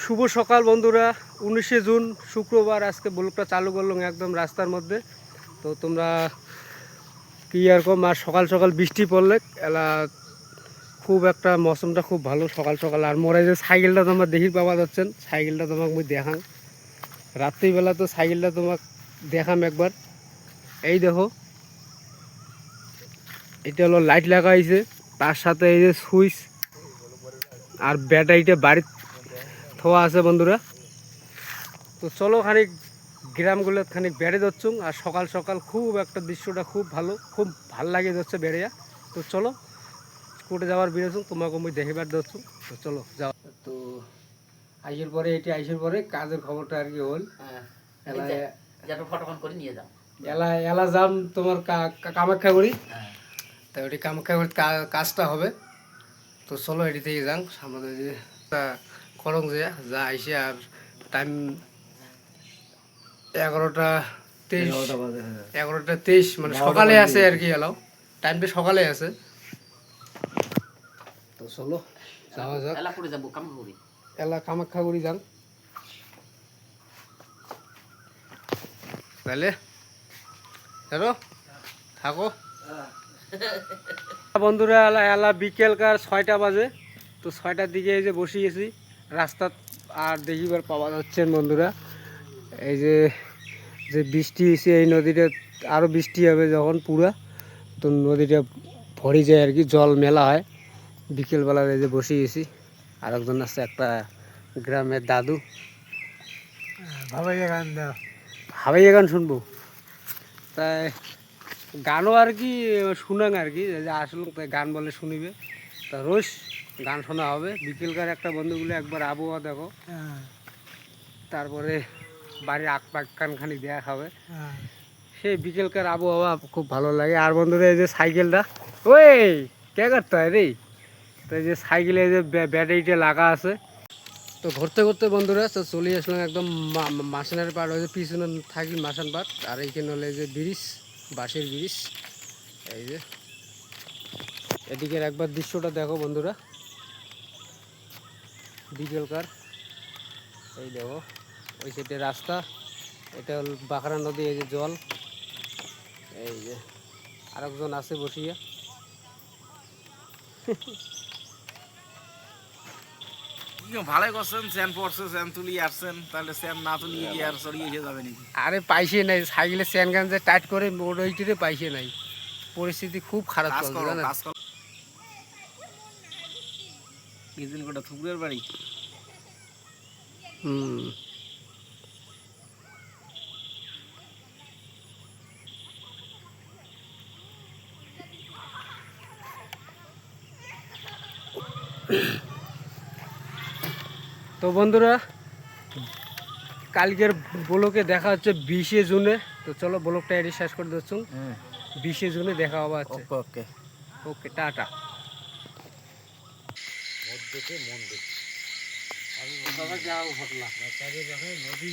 শুভ সকাল বন্ধুরা, 19শে জুন শুক্রবার। আজকে ব্লগটা চালু করলাম একদম রাস্তার মধ্যে। তো তোমরা কি এরকম আর সকাল সকাল বৃষ্টি পড়লে এলা খুব একটা মৌসুমটা খুব ভালো সকাল সকাল। আর মোরা যে সাইকেলটা তোমরা দেখি পাওয়া যাচ্ছেন, সাইকেলটা তোমাকে মুই দেখাম রাত্রিবেলা। তো সাইকেলটা তোমাকে দেখাম একবার। এই দেখো, এটা হলো লাইট লাগা হয়েছে, তার সাথে এই যে সুইচ আর ব্যাটারিটা বাড়ির থোয়া আছে বন্ধুরা। তো চলো খানিক গ্রামগুলো খানিক বেড়ে যাচ্ছুম। আর সকাল সকাল খুব একটা দৃশ্যটা খুব ভালো, খুব ভাল লাগে যাচ্ছে বেড়িয়া। তো চলো কোর্টে যাওয়ার বেরোছুম, তোমাকে আমি দেখিবার যাচ্ছুম। তো চলো যাও। তো আইসের পরে এটি আইসের পরে কাজের খবরটা আর কি হল। এলা যাম তোমার কামাখ্যাগুড়ি। তো ওটি কামাখ্যাগুড়ির কাজটা হবে। তো চলো এটি থেকে যাং সামনে যে করং যে যা আইসে। আর টাইম 11:23 মানে সকালে আছে আর কি। এলাও টাইমটা সকালে আছে। তো চলো যাওয়া যাক, এলা কামাখ্যাগুড়ি যান তাহলে। হ্যালো থাকো বন্ধুরা। এলা বিকেলকার 6টা বাজে। তো 6টার দিকে এই যে বসিয়েছি রাস্তা। আর দেখিবার পাওয়া যাচ্ছেন বন্ধুরা, এই যে যে বৃষ্টি হয়েছে এই নদীটা, আরও বৃষ্টি হবে যখন পুরা, তো নদীটা ভরে যায় আর কি, জল মেলা হয় বিকেলবেলার। এই যে বসিয়েছি, আর একজন আছে একটা গ্রামের দাদু। ভাবাইয়া গান শুনবো, তাই গানও আর কি শুনাং আর কি, যে আসলে তাই গান বলে শুনিবে। তা রোজ গান শোনা হবে বিকেলকার। একটা বন্ধুগুলো একবার আবহাওয়া দেখো, তারপরে বাড়ির আঁকপাখানি দেয়া খাবে। সেই বিকেলকার আবহাওয়া খুব ভালো লাগে। আর বন্ধুরা এই যে সাইকেলটা ওই কে করতে হয় রে। তো এই যে সাইকেলে যে ব্যাটারিটা লাগা আছে। তো ঘুরতে ঘুরতে বন্ধুরা তো চলে আসলাম একদম মাসানের পাড়। ওই যে পিছনে থাকি মাসান পাড়, আর এইখানে হলে যে ব্রিজ, বাঁশের ব্রিজ। এই যে এদিকের একবার দৃশ্যটা দেখো বন্ধুরা বিকেলকার। এই দেখো ওই সাইডে রাস্তা, এটা হল বাঁকড়া নদী। এই যে জল, এই যে আরেকজন আছে বসিয়া। ভালোই করছেন, স্যান পড়ছে, স্যান তুলিয়ে আসছেন। তাহলে স্যান না তুলিয়ে গিয়ে আর সরিয়ে যাবে নাকি? আরে পাইছে নাই সাইকেলে চেন গান যে টাইট করে ওইটিতে পাইছে নাই। পরিস্থিতি খুব খারাপ কাজ চলছে করো, জানেন। কাজ করো। ইদিন কোটা থুকুরের বাড়ি। হুম, তো বন্ধুরা কালকের ব্লকে দেখা হচ্ছে 20শে জুনে। তো চলো ব্লকটা এটি শেষ করে দিচ্ছ। 20শে জুনে দেখা হবে। আচ্ছা ওকে ওকে ওকে, টাটা। যাও ঘটনা নদী